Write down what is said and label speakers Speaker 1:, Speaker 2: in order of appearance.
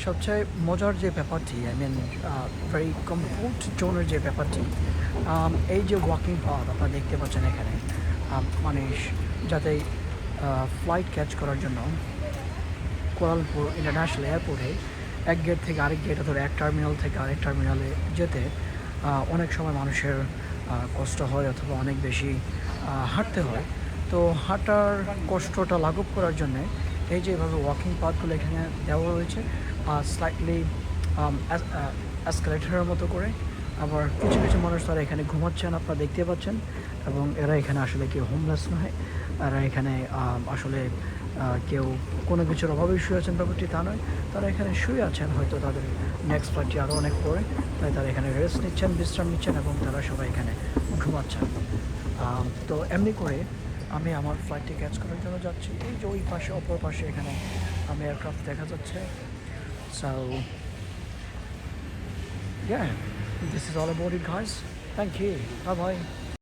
Speaker 1: সবচেয়ে মজার যে ব্যাপারটি ভেরি কমফোর্ট জোনের যে ব্যাপারটি, এই যে ওয়াকিং পাথ আপনারা দেখতে পাচ্ছেন এখানে, মানে যাতে ফ্লাইট ক্যাচ করার জন্য কুয়ালালামপুর ইন্টারন্যাশনাল এয়ারপোর্টে এক গেট থেকে আরেক গেট অথবা এক টার্মিনাল থেকে আরেক টার্মিনালে যেতে অনেক সময় মানুষের কষ্ট হয় অথবা অনেক বেশি হাঁটতে হয়। তো হাঁটার কষ্টটা লাঘব করার জন্যে এই যে এভাবে ওয়াকিং পাথগুলো এখানে দেওয়া হয়েছে, স্লাইটলি অ্যাসকালেটরের মতো করে। আবার কিছু কিছু মানুষ তারা এখানে ঘুমাচ্ছেন, আপনারা দেখতে পাচ্ছেন। এবং এরা এখানে আসলে কেউ হোমলেস নয়, এরা এখানে আসলে কেউ কোনো কিছুর অভাবে শুয়ে আছেন ব্যাপারটি তা নয়। তারা এখানে শুয়ে আছেন, হয়তো তাদের নেক্সট ফ্লাইটটি আরও অনেক পরে, তাই তারা এখানে রেস্ট নিচ্ছেন, বিশ্রাম নিচ্ছেন এবং তারা সবাই এখানে ঘুমাচ্ছেন। তো এমনি করে আমি আমার ফ্লাইটটি ক্যাচ করার জন্য যাচ্ছি। এই যে ওই পাশে অপর পাশে এখানে আমি এয়ারক্রাফট দেখা যাচ্ছে। So yeah, this is all about it guys. Thank you, bye bye.